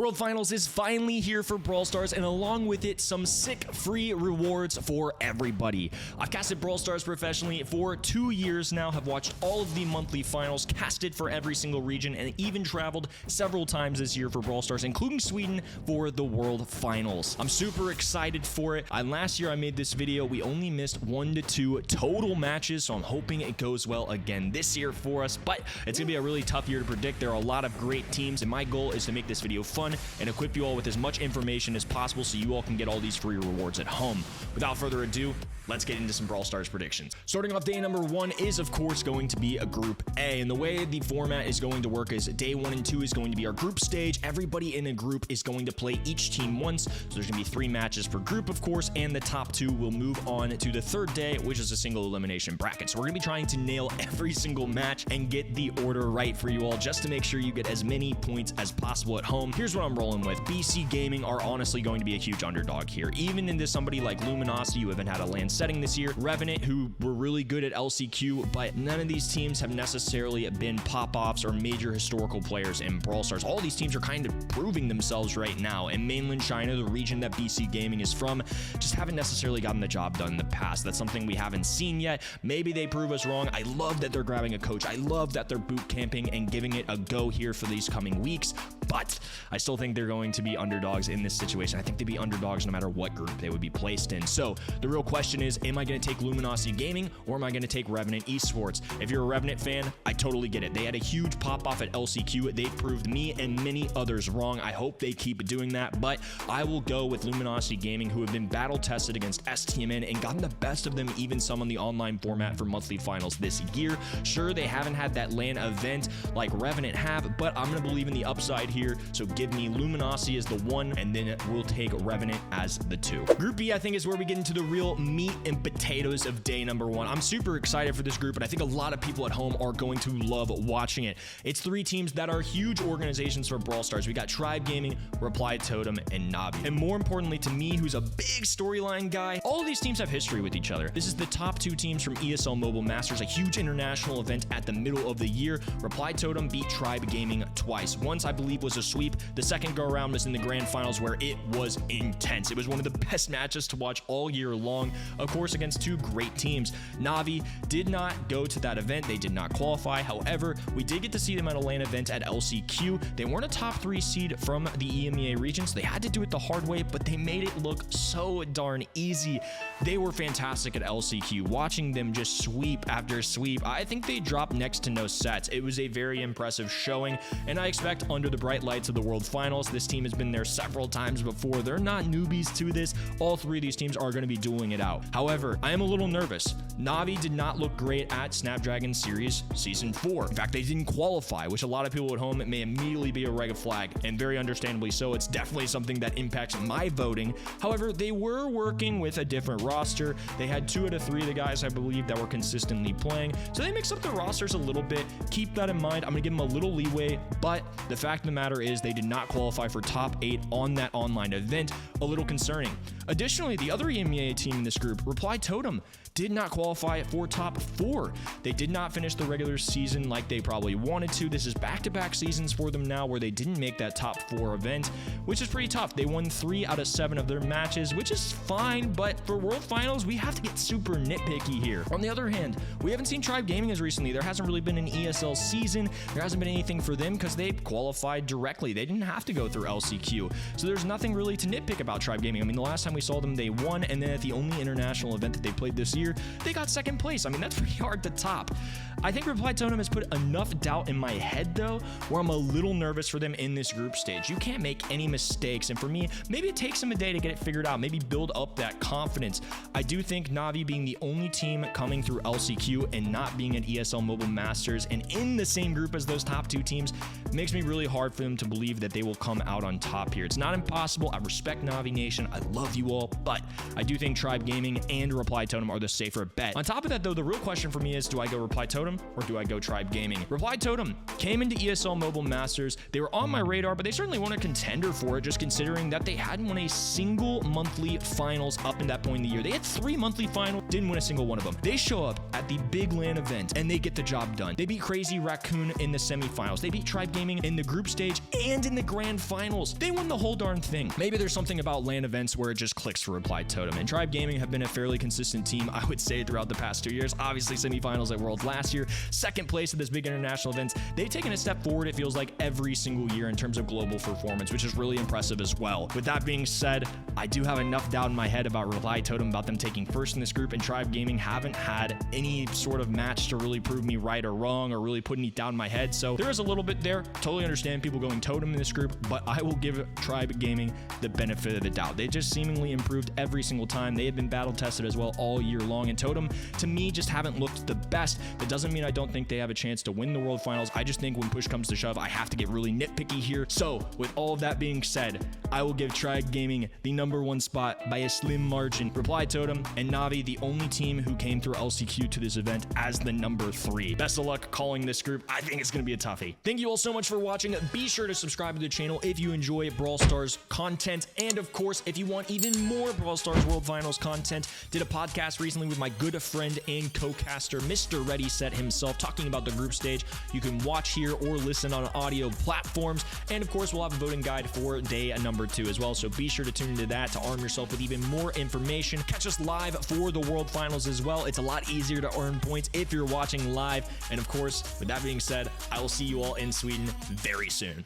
World Finals is finally here for Brawl Stars, and along with it, some sick free rewards for everybody. I've casted Brawl Stars professionally for 2 years now, have watched all of the monthly finals, casted for every single region, and even traveled several times this year for Brawl Stars, including Sweden for the World Finals. I'm super excited for it. Last year I made this video, we only missed 1 to 2 total matches, so I'm hoping it goes well again this year for us, but it's gonna be a really tough year to predict. There are a lot of great teams, and my goal is to make this video fun and equip you all with as much information as possible so you all can get all these free rewards at home. Without further ado, let's get into some Brawl Stars predictions. Starting off, day number 1 is of course going to be a Group A, and the way the format is going to work is day 1 and 2 is going to be our group stage. Everybody in a group is going to play each team once, so there's gonna be 3 matches per group of course, and the top 2 will move on to the third day, which is a single elimination bracket. So we're gonna be trying to nail every single match and get the order right for you all, just to make sure you get as many points as possible at home. Here's what I'm rolling with. BC Gaming are honestly going to be a huge underdog here. Even into somebody like Luminosity, who haven't had a land setting this year, Revenant, who were really good at LCQ, but none of these teams have necessarily been pop-offs or major historical players in Brawl Stars. All these teams are kind of proving themselves right now, and mainland China, the region that BC Gaming is from, just haven't necessarily gotten the job done in the past. That's something we haven't seen yet. Maybe they prove us wrong. I love that they're grabbing a coach. I love that they're boot camping and giving it a go here for these coming weeks, but I still think they're going to be underdogs in this situation. I think they'd be underdogs no matter what group they would be placed in. So the real question is, am I going to take Luminosity Gaming or am I going to take Revenant Esports? If you're a Revenant fan, I totally get it. They had a huge pop-off at LCQ. They proved me and many others wrong. I hope they keep doing that, but I will go with Luminosity Gaming, who have been battle-tested against STMN and gotten the best of them, even some on the online format for monthly finals this year. Sure, they haven't had that LAN event like Revenant have, but I'm going to believe in the upside here, so give me Luminosity as the 1, and then we'll take Revenant as the 2. Group B, I think, is where we get into the real meat and potatoes of day number 1. I'm super excited for this group, and I think a lot of people at home are going to love watching it. It's 3 teams that are huge organizations for Brawl Stars. We got Tribe Gaming, Reply Totem, and Navi. And more importantly to me, who's a big storyline guy, all of these teams have history with each other. This is the top 2 teams from ESL Mobile Masters, a huge international event at the middle of the year. Reply Totem beat Tribe Gaming twice. Once, I believe, was a sweep. The second go around was in the grand finals, where it was intense. It was one of the best matches to watch all year long, of course, against 2 great teams. Navi did not go to that event. They did not qualify. However, we did get to see them at a LAN event at LCQ. They weren't a top 3 seed from the EMEA region, so they had to do it the hard way, but they made it look so darn easy. They were fantastic at LCQ. Watching them just sweep after sweep, I think they dropped next to no sets. It was a very impressive showing, and I expect under the bright lights of the World Finals, this team has been there several times before. They're not newbies to this. All 3 of these teams are going to be dueling it out. However, I am a little nervous. Navi did not look great at Snapdragon Series Season 4. In fact, they didn't qualify, which a lot of people at home, it may immediately be a red flag, and very understandably so. It's definitely something that impacts my voting. However, they were working with a different roster. They had 2 out of 3 of the guys, I believe, that were consistently playing, so they mixed up the rosters a little bit. Keep that in mind. I'm gonna give them a little leeway, but the fact of the matter is they did not qualify for top 8 on that online event. A little concerning. Additionally, the other EMEA team in this group, Reply Totem, did not qualify for top 4. They did not finish the regular season like they probably wanted to. This is back-to-back seasons for them now where they didn't make that top 4 event, which is pretty tough. They won 3 out of 7 of their matches, which is fine, but for World Finals, we have to get super nitpicky here. On the other hand, we haven't seen Tribe Gaming as recently. There hasn't really been an ESL season. There hasn't been anything for them because they qualified directly. They didn't have to go through LCQ. So there's nothing really to nitpick about Tribe Gaming. I mean, the last time we saw them, they won, and then at the only international event that they played this year, they got 2nd place. I mean, that's pretty hard to top. I think Reply Totem has put enough doubt in my head, though, where I'm a little nervous for them in this group stage. You can't make any mistakes, and for me, maybe it takes them a day to get it figured out, maybe build up that confidence. I do think Navi being the only team coming through LCQ and not being an ESL Mobile Masters and in the same group as those top 2 teams makes me really hard for them to believe that they will come out on top here. It's not impossible. I respect Navi Nation. I love you all, but I do think Tribe Gaming and Reply Totem are the safer bet. On top of that, though, the real question for me is, do I go Reply Totem or do I go Tribe Gaming? Reply Totem came into ESL Mobile Masters. They were on my radar, but they certainly weren't a contender for it, just considering that they hadn't won a single monthly finals up in that point in the year. They had 3 monthly finals, didn't win a single one of them. They show up at the big LAN event and they get the job done. They beat Crazy Raccoon in the semifinals. They beat Tribe Gaming in the group stage and in the grand finals. They won the whole darn thing. Maybe there's something about LAN events where it just clicks for Reply Totem. And Tribe Gaming have been a fairly consistent team, I would say, throughout the past 2 years. Obviously, semifinals at Worlds last year, second place at this big international events. They've taken a step forward, it feels like, every single year in terms of global performance, which is really impressive as well. With that being said, I do have enough doubt in my head about Reply Totem, about them taking first in this group, and Tribe Gaming haven't had any sort of match to really prove me right or wrong or really put any doubt in my head. So there is a little bit there. Totally understand people going Totem in this group, but I will give Tribe Gaming the benefit of the doubt. They just seemingly improved every single time. They have been battle tested as well all year long, and Totem, to me, just haven't looked the best. That doesn't mean I don't think they have a chance to win the World Finals. I just think when push comes to shove, I have to get really nitpicky here. So with all of that being said, I will give Tribe Gaming the #1 spot by a slim margin. Reply Totem and Navi, the only team who came through LCQ to this event, as the #3. Best of luck calling this group. I think it's going to be a toughie. Thank you all so much for watching. Be sure to subscribe to the channel if you enjoy Brawl Stars content. And of course, if you want even more Brawl Stars World Finals content, did a podcast recently with my good friend and co-caster, Mr. Ready Set himself, talking about the group stage. You can watch here or listen on audio platforms. And of course, we'll have a voting guide for day #2 as well. So be sure to tune into that to arm yourself with even more information. Catch us live for the World Finals as well. It's a lot easier to earn points if you're watching live. And of course, with that being said, I will see you all in Sweden very soon.